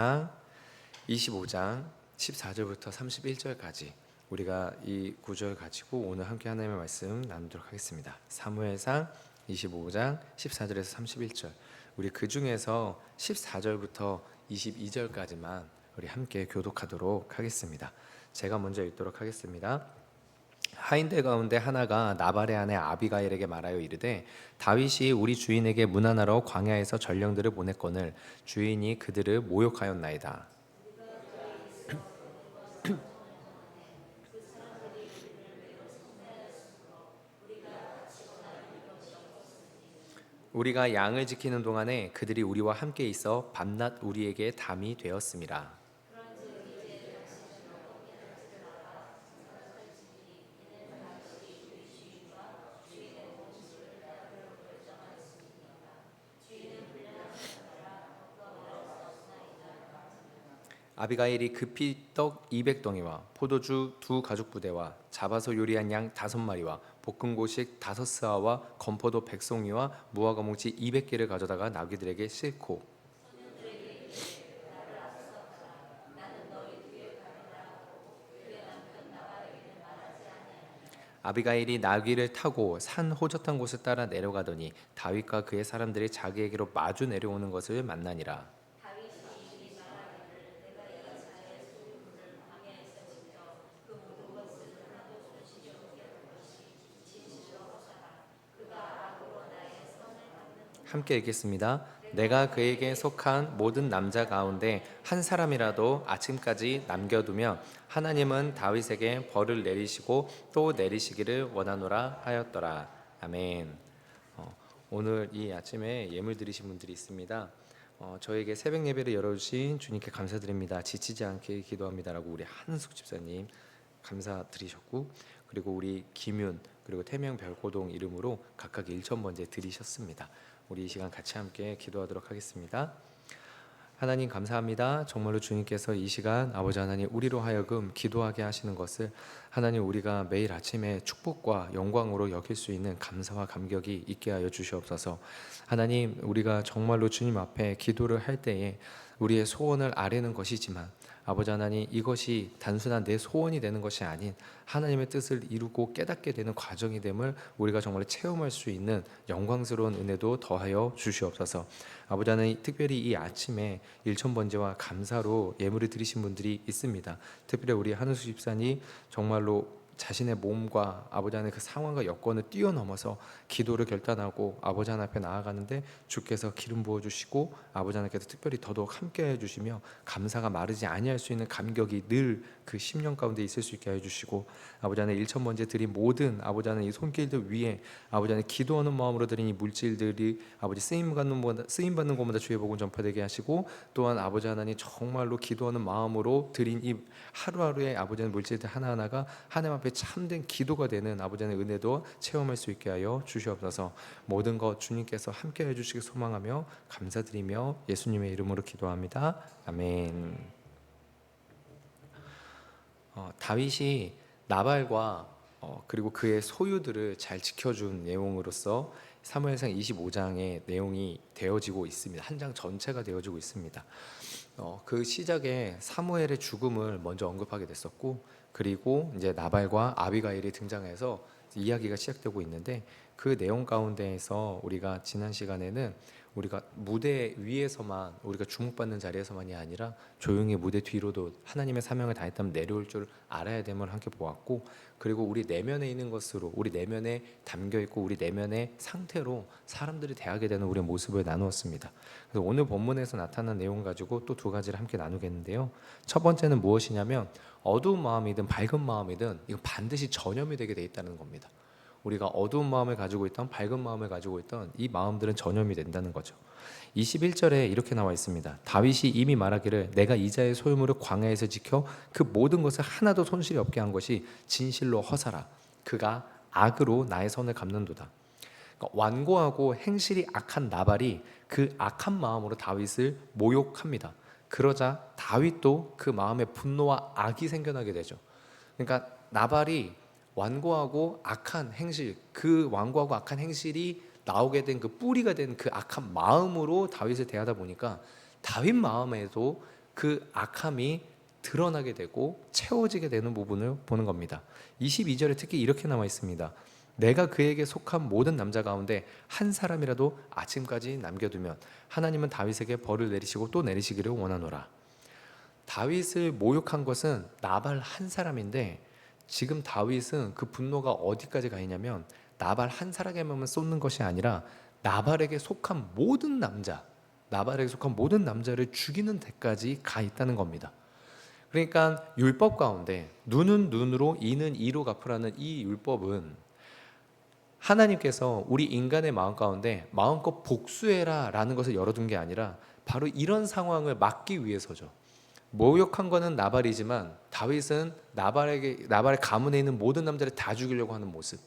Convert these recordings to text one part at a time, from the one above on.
25장 14절부터 31절까지 우리가 이 구절 가지고 오늘 함께 하나님의 말씀 나누도록 하겠습니다. 사무엘상 25장 14절에서 31절, 우리 그 중에서 14절부터 22절까지만 우리 함께 교독하도록 하겠습니다. 제가 먼저 읽도록 하겠습니다. 하인들 가운데 하나가 나발의 아내 아비가일에게 말하여 이르되, 다윗이 우리 주인에게 문안하러 광야에서 전령들을 보냈거늘 주인이 그들을 모욕하였나이다. 우리가 양을 지키는 동안에 그들이 우리와 함께 있어 밤낮 우리에게 담이 되었음이라. 아비가일이 급히 떡 200덩이와 포도주 2가죽부대와 잡아서 요리한 양 5마리와 볶은 고식 5스아와 건포도 100송이와 무화과 뭉치 200개를 가져다가 나귀들에게 싣고, 아비가일이 나귀를 타고 산 호젓한 곳을 따라 내려가더니 다윗과 그의 사람들이 자기에게로 마주 내려오는 것을 만나니라. 함께 읽겠습니다. 내가 그에게 속한 모든 남자 가운데 한 사람이라도 아침까지 남겨두면 하나님은 다윗에게 벌을 내리시고 또 내리시기를 원하노라 하였더라. 아멘. 오늘 이 아침에 예물 드리신 분들이 있습니다. 저에게 새벽 예배를 열어주신 주님께 감사드립니다. 지치지 않게 기도합니다라고 우리 한숙 집사님 감사드리셨고, 그리고 우리 김윤, 그리고 태명 별고동 이름으로 각각 1,000번째 드리셨습니다. 우리 이 시간 같이 함께 기도하도록 하겠습니다. 하나님 감사합니다. 정말로 주님께서 이 시간 아버지 하나님 우리로 하여금 기도하게 하시는 것을 하나님 우리가 매일 아침에 축복과 영광으로 여길 수 있는 감사와 감격이 있게 하여 주시옵소서. 하나님 우리가 정말로 주님 앞에 기도를 할 때에 우리의 소원을 아뢰는 것이지만 아버지 하나님 이것이 단순한 내 소원이 되는 것이 아닌 하나님의 뜻을 이루고 깨닫게 되는 과정이 됨을 우리가 정말 체험할 수 있는 영광스러운 은혜도 더하여 주시옵소서. 아버지 하나님 특별히 이 아침에 1,000번제와 감사로 예물을 드리신 분들이 있습니다. 특별히 우리 한우수 집사님 정말로 자신의 몸과 아버지 하나님 그 상황과 여건을 뛰어넘어서 기도를 결단하고 아버지 하나님 앞에 나아가는데 주께서 기름 부어주시고 아버지 하나님께서 특별히 더더욱 함께해 주시며 감사가 마르지 아니할 수 있는 감격이 늘 그 10년 가운데 있을 수 있게 해주시고, 아버지 하나님 1,000번째 드린 모든 아버지 하나님 이 손길들 위에 아버지 하나님 기도하는 마음으로 드린 이 물질들이 아버지 쓰임받는 곳마다 주의 복음 전파되게 하시고, 또한 아버지 하나님 정말로 기도하는 마음으로 드린 이 하루하루의 아버지 하나님 물질들 하나하나가 하나님 앞에 참된 기도가 되는 아버지 하나님 은혜도 체험할 수 있게 하여 주시옵소서. 모든 것 주님께서 함께 해주시길 소망하며 감사드리며 예수님의 이름으로 기도합니다. 아멘. 다윗이 나발과 그리고 그의 소유들을 잘 지켜준 내용으로서 사무엘상 25장의 내용이 되어지고 있습니다. 한 장 전체가 되어지고 있습니다. 그 시작에 사무엘의 죽음을 먼저 언급하게 됐었고, 그리고 이제 나발과 아비가일이 등장해서 이야기가 시작되고 있는데, 그 내용 가운데에서 우리가 지난 시간에는 우리가 무대 위에서만 우리가 주목받는 자리에서만이 아니라 조용히 무대 뒤로도 하나님의 사명을 다했다면 내려올 줄 알아야 됨을 함께 보았고, 그리고 우리 내면에 있는 것으로 우리 내면에 담겨있고 우리 내면의 상태로 사람들이 대하게 되는 우리의 모습을 나누었습니다. 그래서 오늘 본문에서 나타난 내용 가지고 또 두 가지를 함께 나누겠는데요. 첫 번째는 무엇이냐면 어두운 마음이든 밝은 마음이든 이건 반드시 전염이 되게 돼 있다는 겁니다. 우리가 어두운 마음을 가지고 있던 밝은 마음을 가지고 있던 이 마음들은 전염이 된다는 거죠. 21절에 이렇게 나와 있습니다. 다윗이 이미 말하기를 내가 이자의 소유물을 광야에서 지켜 그 모든 것을 하나도 손실이 없게 한 것이 진실로 허사라. 그가 악으로 나의 선을 갚는도다. 그러니까 완고하고 행실이 악한 나발이 그 악한 마음으로 다윗을 모욕합니다. 그러자 다윗도 그 마음에 분노와 악이 생겨나게 되죠. 그러니까 나발이 완고하고 악한 행실, 그 완고하고 악한 행실이 나오게 된 그 뿌리가 된 그 악한 마음으로 다윗을 대하다 보니까 다윗 마음에도 그 악함이 드러나게 되고 채워지게 되는 부분을 보는 겁니다. 22절에 특히 이렇게 나와 있습니다. 내가 그에게 속한 모든 남자 가운데 한 사람이라도 아침까지 남겨두면 하나님은 다윗에게 벌을 내리시고 또 내리시기를 원하노라. 다윗을 모욕한 것은 나발 한 사람인데 지금 다윗은 그 분노가 어디까지 가 있냐면 나발 한 사람에게만 쏟는 것이 아니라 나발에게 속한 모든 남자, 나발에게 속한 모든 남자를 죽이는 데까지 가 있다는 겁니다. 그러니까 율법 가운데 눈은 눈으로 이는 이로 갚으라는 이 율법은 하나님께서 우리 인간의 마음 가운데 마음껏 복수해라 라는 것을 열어둔 게 아니라 바로 이런 상황을 막기 위해서죠. 모욕한 거는 나발이지만 다윗은 나발의 가문에 있는 모든 남자를 다 죽이려고 하는 모습.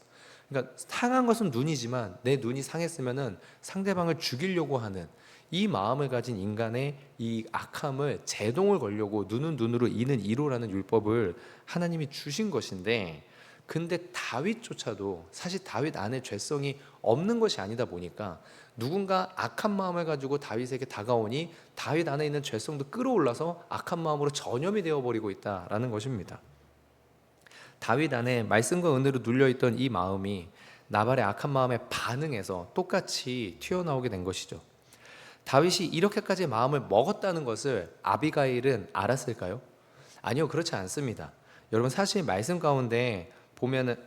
그러니까 상한 것은 눈이지만 내 눈이 상했으면은 상대방을 죽이려고 하는 이 마음을 가진 인간의 이 악함을 제동을 걸려고 눈은 눈으로 이는 이로라는 율법을 하나님이 주신 것인데, 근데 다윗조차도 사실 다윗 안에 죄성이 없는 것이 아니다 보니까 누군가 악한 마음을 가지고 다윗에게 다가오니 다윗 안에 있는 죄성도 끌어올라서 악한 마음으로 전염이 되어버리고 있다라는 것입니다. 다윗 안에 말씀과 은혜로 눌려있던 이 마음이 나발의 악한 마음에 반응해서 똑같이 튀어나오게 된 것이죠. 다윗이 이렇게까지 마음을 먹었다는 것을 아비가일은 알았을까요? 아니요, 그렇지 않습니다. 여러분, 사실 말씀 가운데 보면은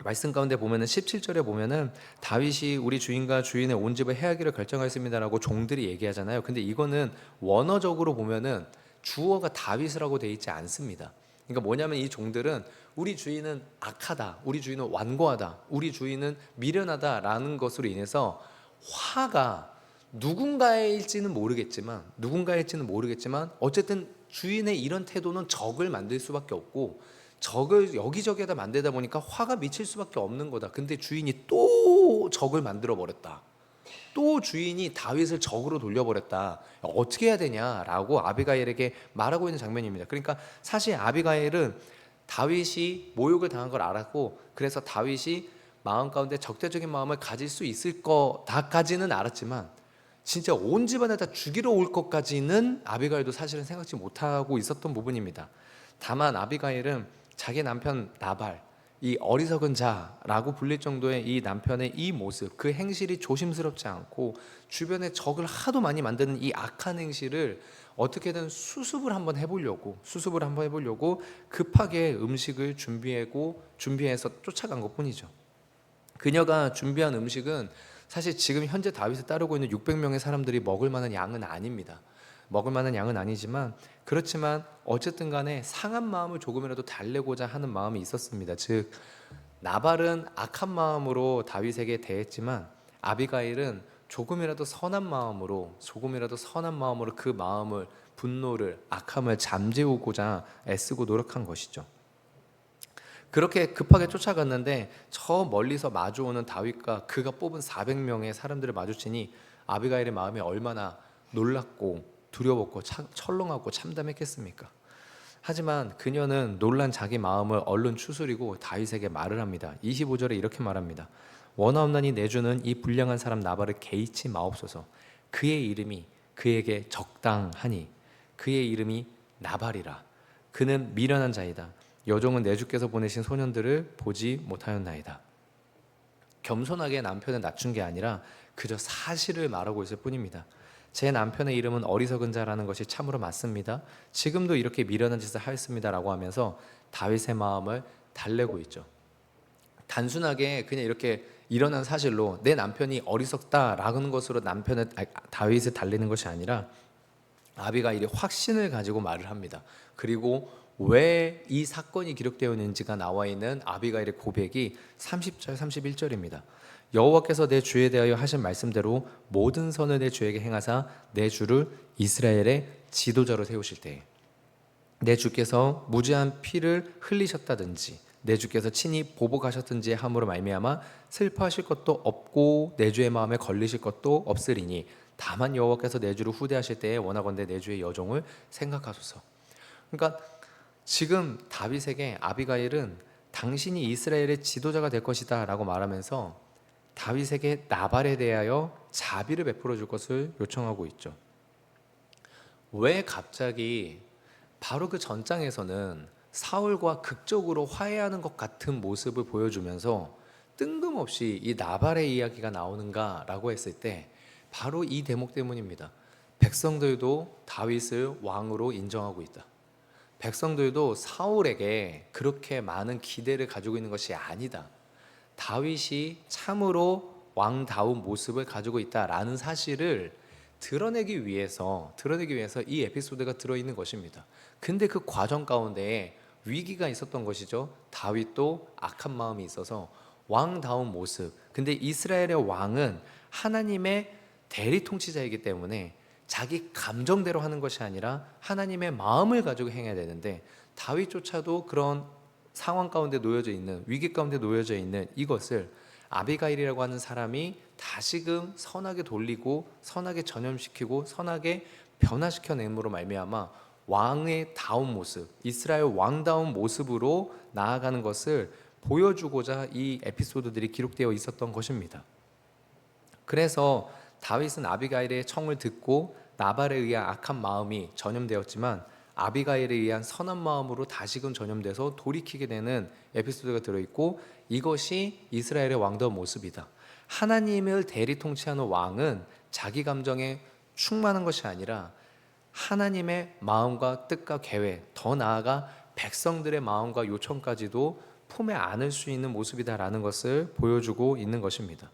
17절에 보면은 다윗이 우리 주인과 주인의 온 집을 해하기를 결정하였습니다라고 종들이 얘기하잖아요. 근데 이거는 원어적으로 보면은 주어가 다윗이라고 돼 있지 않습니다. 그러니까 뭐냐면 이 종들은 우리 주인은 악하다, 우리 주인은 완고하다, 우리 주인은 미련하다라는 것으로 인해서 화가 누군가일지는 모르겠지만 어쨌든 주인의 이런 태도는 적을 만들 수밖에 없고 적을 여기저기에다 만들다 보니까 화가 미칠 수밖에 없는 거다. 근데 주인이 또 적을 만들어 버렸다. 또 주인이 다윗을 적으로 돌려버렸다. 어떻게 해야 되냐라고 아비가일에게 말하고 있는 장면입니다. 그러니까 사실 아비가일은 다윗이 모욕을 당한 걸 알았고, 그래서 다윗이 마음 가운데 적대적인 마음을 가질 수 있을 거다까지는 알았지만 진짜 온 집안에 다 죽이러 올 것까지는 아비가일도 사실은 생각지 못하고 있었던 부분입니다. 다만 아비가일은 자기 남편 나발, 이 어리석은 자라고 불릴 정도의 이 남편의 이 모습, 그 행실이 조심스럽지 않고 주변에 적을 하도 많이 만드는 이 악한 행실을 어떻게든 수습을 한번 해보려고 급하게 음식을 준비해서 쫓아간 것뿐이죠. 그녀가 준비한 음식은 사실 지금 현재 다윗을 따르고 있는 600명의 사람들이 먹을 만한 양은 아닙니다. 먹을 만한 양은 아니지만, 그렇지만 어쨌든 간에 상한 마음을 조금이라도 달래고자 하는 마음이 있었습니다. 즉 나발은 악한 마음으로 다윗에게 대했지만 아비가일은 조금이라도 선한 마음으로 그 마음을, 분노를, 악함을 잠재우고자 애쓰고 노력한 것이죠. 그렇게 급하게 쫓아갔는데 저 멀리서 마주오는 다윗과 그가 뽑은 400명의 사람들을 마주치니 아비가일의 마음이 얼마나 놀랍고 두려웠고 철렁하고 참담했겠습니까? 하지만 그녀는 놀란 자기 마음을 얼른 추스리고 다윗에게 말을 합니다. 25절에 이렇게 말합니다. 원하옵나니 내 주는 이 불량한 사람 나발을 개의치 마옵소서. 그의 이름이 그에게 적당하니 그의 이름이 나발이라. 그는 미련한 자이다. 여종은 내 주께서 보내신 소년들을 보지 못하였나이다. 겸손하게 남편을 낮춘 게 아니라 그저 사실을 말하고 있을 뿐입니다. 제 남편의 이름은 어리석은 자라는 것이 참으로 맞습니다. 지금도 이렇게 미련한 짓을 하였습니다라고 하면서 다윗의 마음을 달래고 있죠. 단순하게 그냥 이렇게 일어난 사실로 내 남편이 어리석다라는 것으로 다윗을 달래는 것이 아니라 아비가일이 확신을 가지고 말을 합니다. 그리고 왜 이 사건이 기록되어 있는지가 나와 있는 아비가일의 고백이 30절 31절입니다. 여호와께서 내 주에 대하여 하신 말씀대로 모든 선을 내 주에게 행하사 내 주를 이스라엘의 지도자로 세우실 때에 내 주께서 무죄한 피를 흘리셨다든지 내 주께서 친히 보복하셨든지 함으로 말미암아 슬퍼하실 것도 없고 내 주의 마음에 걸리실 것도 없으리니 다만 여호와께서 내 주를 후대하실 때에 원하건대 내 주의 여종을 생각하소서. 그러니까 지금 다윗에게 아비가일은 당신이 이스라엘의 지도자가 될 것이다 라고 말하면서 다윗에게 나발에 대하여 자비를 베풀어 줄 것을 요청하고 있죠. 왜 갑자기 바로 그 전장에서는 사울과 극적으로 화해하는 것 같은 모습을 보여주면서 뜬금없이 이 나발의 이야기가 나오는가라고 했을 때 바로 이 대목 때문입니다. 백성들도 다윗을 왕으로 인정하고 있다. 백성들도 사울에게 그렇게 많은 기대를 가지고 있는 것이 아니다. 다윗이 참으로 왕다운 모습을 가지고 있다라는 사실을 드러내기 위해서 이 에피소드가 들어있는 것입니다. 근데 그 과정 가운데에 위기가 있었던 것이죠. 다윗도 악한 마음이 있어서 왕다운 모습. 근데 이스라엘의 왕은 하나님의 대리 통치자이기 때문에 자기 감정대로 하는 것이 아니라 하나님의 마음을 가지고 행해야 되는데 다윗조차도 그런 상황 가운데 놓여져 있는, 위기 가운데 놓여져 있는 이것을 아비가일이라고 하는 사람이 다시금 선하게 돌리고 선하게 전염시키고 선하게 변화시켜냄으로 말미암아 왕의 다운 모습, 이스라엘 왕다운 모습으로 나아가는 것을 보여주고자 이 에피소드들이 기록되어 있었던 것입니다. 그래서 다윗은 아비가일의 청을 듣고 나발에 의한 악한 마음이 전염되었지만 아비가일에 의한 선한 마음으로 다시금 전염돼서 돌이키게 되는 에피소드가 들어있고, 이것이 이스라엘의 왕다운 모습이다. 하나님을 대리 통치하는 왕은 자기 감정에 충만한 것이 아니라 하나님의 마음과 뜻과 계획, 더 나아가 백성들의 마음과 요청까지도 품에 안을 수 있는 모습이다라는 것을 보여주고 있는 것입니다.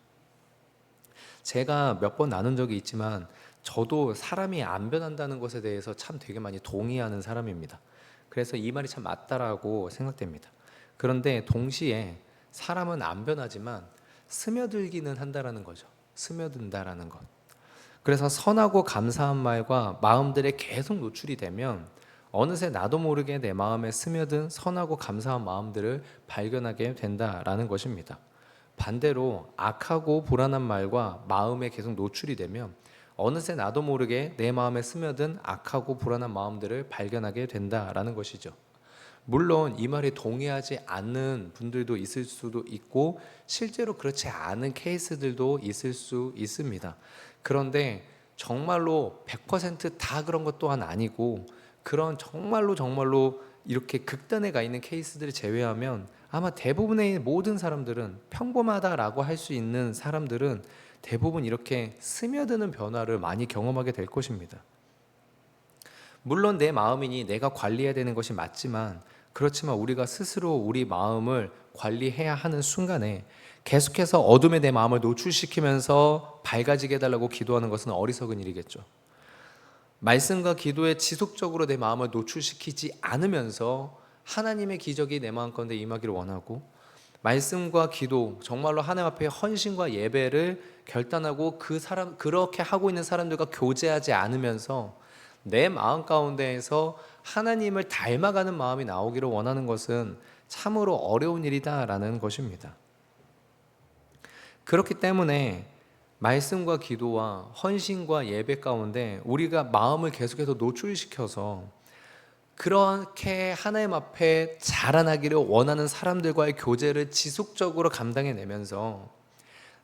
제가 몇 번 나눈 적이 있지만 저도 사람이 안 변한다는 것에 대해서 참 되게 많이 동의하는 사람입니다. 그래서 이 말이 참 맞다라고 생각됩니다. 그런데 동시에 사람은 안 변하지만 스며들기는 한다라는 거죠. 스며든다라는 것. 그래서 선하고 감사한 말과 마음들에 계속 노출이 되면 어느새 나도 모르게 내 마음에 스며든 선하고 감사한 마음들을 발견하게 된다라는 것입니다. 반대로 악하고 불안한 말과 마음에 계속 노출이 되면 어느새 나도 모르게 내 마음에 스며든 악하고 불안한 마음들을 발견하게 된다라는 것이죠. 물론 이 말에 동의하지 않는 분들도 있을 수도 있고 실제로 그렇지 않은 케이스들도 있을 수 있습니다. 그런데 정말로 100%다 그런 것 또한 아니고, 그런 정말로 이렇게 극단에 가 있는 케이스들을 제외하면 아마 대부분의 모든 사람들은, 평범하다라고 할 수 있는 사람들은 대부분 이렇게 스며드는 변화를 많이 경험하게 될 것입니다. 물론 내 마음이니 내가 관리해야 되는 것이 맞지만, 그렇지만 우리가 스스로 우리 마음을 관리해야 하는 순간에 계속해서 어둠에 내 마음을 노출시키면서 밝아지게 해달라고 기도하는 것은 어리석은 일이겠죠. 말씀과 기도에 지속적으로 내 마음을 노출시키지 않으면서 하나님의 기적이 내 마음 가운데 임하기를 원하고, 말씀과 기도, 정말로 하나님 앞에 헌신과 예배를 결단하고 그렇게 하고 있는 사람들과 교제하지 않으면서 내 마음 가운데에서 하나님을 닮아가는 마음이 나오기를 원하는 것은 참으로 어려운 일이다라는 것입니다. 그렇기 때문에 말씀과 기도와 헌신과 예배 가운데 우리가 마음을 계속해서 노출시켜서 그렇게 하나님 앞에 자라나기를 원하는 사람들과의 교제를 지속적으로 감당해내면서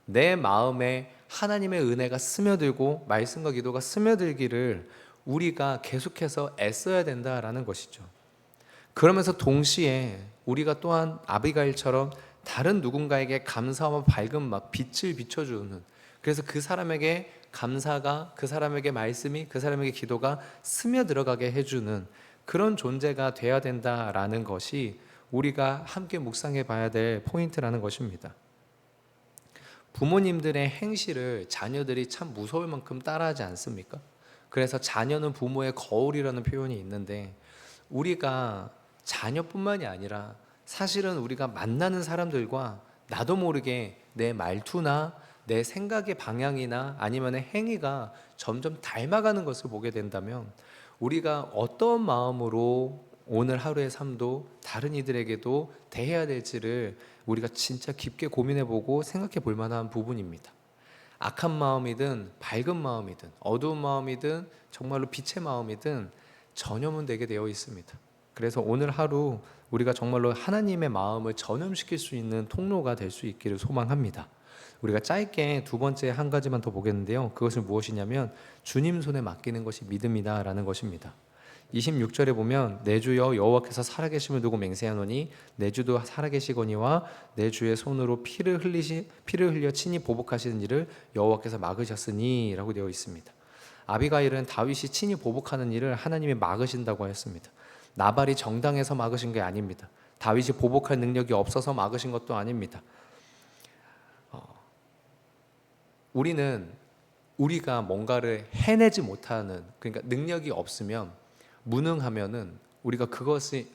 내 마음에 하나님의 은혜가 스며들고 말씀과 기도가 스며들기를 우리가 계속해서 애써야 된다라는 것이죠. 그러면서 동시에 우리가 또한 아비가일처럼 다른 누군가에게 감사와 밝은 빛을 비춰주는, 그래서 그 사람에게 감사가, 그 사람에게 말씀이, 그 사람에게 기도가 스며들어가게 해주는 그런 존재가 되어야 된다라는 것이 우리가 함께 묵상해 봐야 될 포인트라는 것입니다. 부모님들의 행실을 자녀들이 참 무서울 만큼 따라하지 않습니까? 그래서 자녀는 부모의 거울이라는 표현이 있는데, 우리가 자녀뿐만이 아니라 사실은 우리가 만나는 사람들과 나도 모르게 내 말투나 내 생각의 방향이나 아니면 행위가 점점 닮아가는 것을 보게 된다면 우리가 어떤 마음으로 오늘 하루의 삶도 다른 이들에게도 대해야 될지를 우리가 진짜 깊게 고민해보고 생각해 볼 만한 부분입니다. 악한 마음이든 밝은 마음이든 어두운 마음이든 정말로 빛의 마음이든 전염은 되게 되어 있습니다. 그래서 오늘 하루 우리가 정말로 하나님의 마음을 전염시킬 수 있는 통로가 될 수 있기를 소망합니다. 우리가 짧게 두 번째 한 가지만 더 보겠는데요. 그것은 무엇이냐면 주님 손에 맡기는 것이 믿음이다라는 것입니다. 26절에 보면 내 주여 여호와께서 살아계심을 두고 맹세하노니 내 주도 살아계시거니와 내 주의 손으로 피를 흘려 친히 보복하시는 일을 여호와께서 막으셨으니 라고 되어 있습니다. 아비가일은 다윗이 친히 보복하는 일을 하나님이 막으신다고 했습니다. 나발이 정당해서 막으신 게 아닙니다. 다윗이 보복할 능력이 없어서 막으신 것도 아닙니다. 우리가 뭔가를 해내지 못하는, 그러니까 능력이 없으면, 무능하면은 우리가 그것이,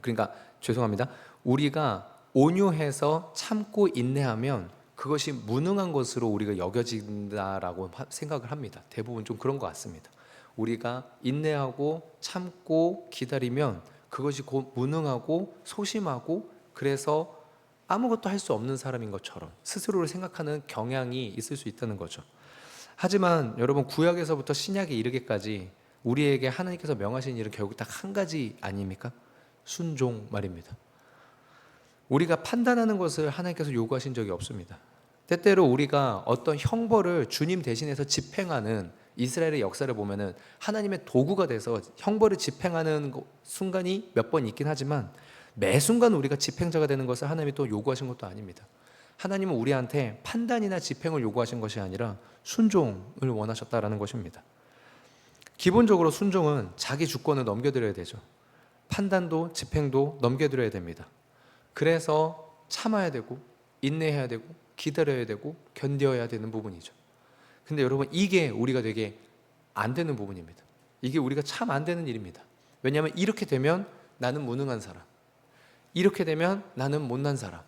그러니까 죄송합니다. 우리가 온유해서 참고 인내하면 그것이 무능한 것으로 우리가 여겨진다라고 생각을 합니다. 대부분 좀 그런 것 같습니다. 우리가 인내하고 참고 기다리면 그것이 곧 무능하고 소심하고, 그래서 아무것도 할 수 없는 사람인 것처럼 스스로를 생각하는 경향이 있을 수 있다는 거죠. 하지만 여러분, 구약에서부터 신약에 이르기까지 우리에게 하나님께서 명하신 일은 결국 딱 한 가지 아닙니까? 순종 말입니다. 우리가 판단하는 것을 하나님께서 요구하신 적이 없습니다. 때때로 우리가 어떤 형벌을 주님 대신해서 집행하는 이스라엘의 역사를 보면은 하나님의 도구가 돼서 형벌을 집행하는 순간이 몇 번 있긴 하지만 매 순간 우리가 집행자가 되는 것을 하나님이 또 요구하신 것도 아닙니다. 하나님은 우리한테 판단이나 집행을 요구하신 것이 아니라 순종을 원하셨다라는 것입니다. 기본적으로 순종은 자기 주권을 넘겨드려야 되죠. 판단도 집행도 넘겨드려야 됩니다. 그래서 참아야 되고 인내해야 되고 기다려야 되고 견뎌야 되는 부분이죠. 근데 여러분, 이게 우리가 되게 안 되는 부분입니다. 이게 우리가 참 안 되는 일입니다. 왜냐하면 이렇게 되면 나는 무능한 사람, 이렇게 되면 나는 못난 사람,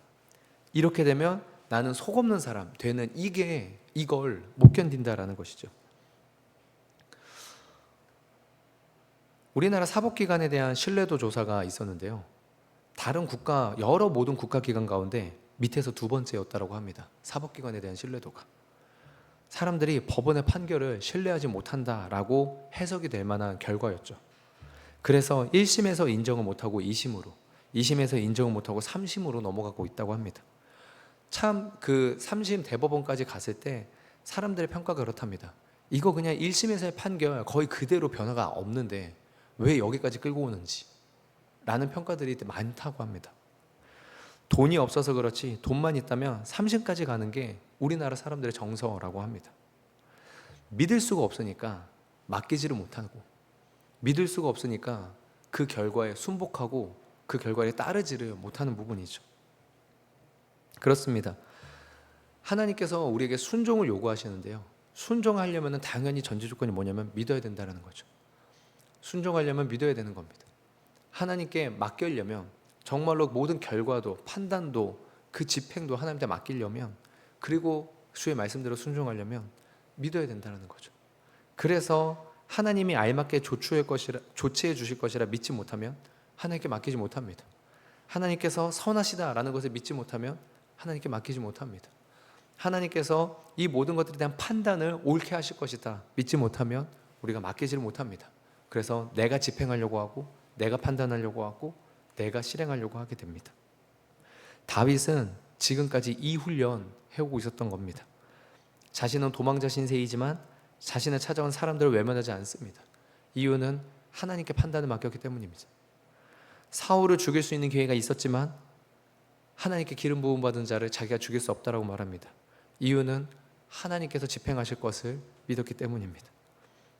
이렇게 되면 나는 속 없는 사람 되는, 이걸 못 견딘다라는 것이죠. 우리나라 사법기관에 대한 신뢰도 조사가 있었는데요. 다른 모든 국가기관 가운데 밑에서 두 번째였다고 합니다. 사법기관에 대한 신뢰도가. 사람들이 법원의 판결을 신뢰하지 못한다라고 해석이 될 만한 결과였죠. 그래서 1심에서 인정을 못하고 2심으로, 2심에서 인정을 못하고 3심으로 넘어가고 있다고 합니다. 참 그 3심 대법원까지 갔을 때 사람들의 평가가 그렇답니다. 이거 그냥 1심에서의 판결 거의 그대로 변화가 없는데 왜 여기까지 끌고 오는지 라는 평가들이 많다고 합니다. 돈이 없어서 그렇지 돈만 있다면 3심까지 가는 게 우리나라 사람들의 정서라고 합니다. 믿을 수가 없으니까 맡기지를 못하고, 믿을 수가 없으니까 그 결과에 순복하고 그 결과에 따르지를 못하는 부분이죠. 그렇습니다. 하나님께서 우리에게 순종을 요구하시는데요. 순종하려면 당연히 전제 조건이 뭐냐면 믿어야 된다는 거죠. 순종하려면 믿어야 되는 겁니다. 하나님께 맡기려면, 정말로 모든 결과도 판단도 그 집행도 하나님께 맡기려면, 그리고 주의 말씀대로 순종하려면 믿어야 된다는 거죠. 그래서 하나님이 알맞게 조치해 주실 것이라 믿지 못하면 하나님께 맡기지 못합니다. 하나님께서 선하시다라는 것을 믿지 못하면 하나님께 맡기지 못합니다. 하나님께서 이 모든 것들에 대한 판단을 옳게 하실 것이다 믿지 못하면 우리가 맡기지를 못합니다. 그래서 내가 집행하려고 하고, 내가 판단하려고 하고, 내가 실행하려고 하게 됩니다. 다윗은 지금까지 이 훈련 해오고 있었던 겁니다. 자신은 도망자 신세이지만 자신을 찾아온 사람들을 외면하지 않습니다. 이유는 하나님께 판단을 맡겼기 때문입니다. 사울을 죽일 수 있는 기회가 있었지만 하나님께 기름 부음 받은 자를 자기가 죽일 수 없다라고 말합니다. 이유는 하나님께서 집행하실 것을 믿었기 때문입니다.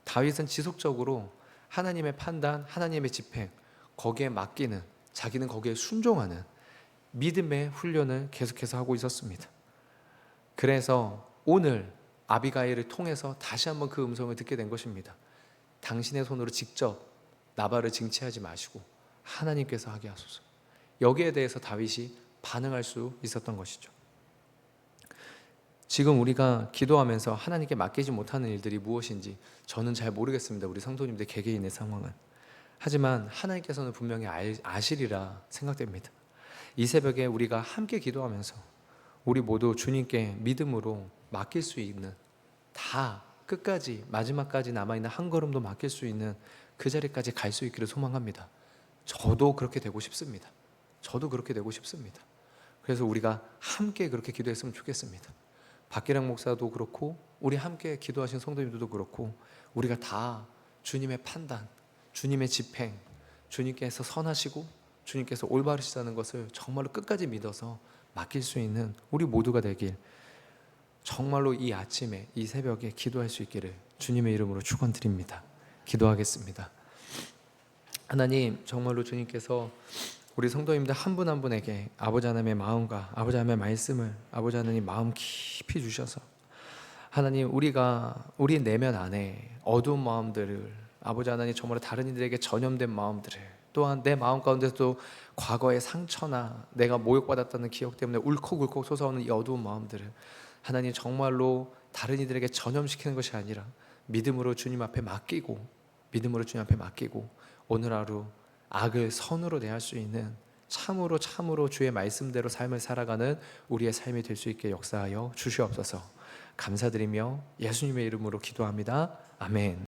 다윗은 지속적으로 하나님의 판단, 하나님의 집행, 거기에 맡기는, 자기는 거기에 순종하는 믿음의 훈련을 계속해서 하고 있었습니다. 그래서 오늘 아비가일을 통해서 다시 한번 그 음성을 듣게 된 것입니다. 당신의 손으로 직접 나발을 징치하지 마시고 하나님께서 하게 하소서. 여기에 대해서 다윗이 반응할 수 있었던 것이죠. 지금 우리가 기도하면서 하나님께 맡기지 못하는 일들이 무엇인지 저는 잘 모르겠습니다. 우리 성도님들 개개인의 상황은. 하지만 하나님께서는 분명히 아시리라 생각됩니다. 이 새벽에 우리가 함께 기도하면서 우리 모두 주님께 믿음으로 맡길 수 있는, 다 끝까지 마지막까지 남아있는 한 걸음도 맡길 수 있는 그 자리까지 갈 수 있기를 소망합니다. 저도 그렇게 되고 싶습니다. 저도 그렇게 되고 싶습니다. 그래서 우리가 함께 그렇게 기도했으면 좋겠습니다. 박기량 목사도 그렇고 우리 함께 기도하신 성도님들도 그렇고 우리가 다 주님의 판단, 주님의 집행, 주님께서 선하시고 주님께서 올바르시다는 것을 정말로 끝까지 믿어서 맡길 수 있는 우리 모두가 되길, 정말로 이 아침에 이 새벽에 기도할 수 있기를 주님의 이름으로 축원드립니다. 기도하겠습니다. 하나님, 정말로 주님께서 우리 성도님들 한 분 한 분에게 아버지 하나님의 마음과 아버지 하나님의 말씀을 아버지 하나님 마음 깊이 주셔서 하나님, 우리 내면 안에 어두운 마음들을 아버지 하나님, 정말 다른 이들에게 전염된 마음들을, 또한 내 마음 가운데서도 과거의 상처나 내가 모욕받았다는 기억 때문에 울컥울컥 솟아오는 이 어두운 마음들을 하나님, 정말로 다른 이들에게 전염시키는 것이 아니라 믿음으로 주님 앞에 맡기고, 믿음으로 주님 앞에 맡기고 오늘 하루 악을 선으로 대할 수 있는 참으로 주의 말씀대로 삶을 살아가는 우리의 삶이 될 수 있게 역사하여 주시옵소서. 감사드리며 예수님의 이름으로 기도합니다. 아멘.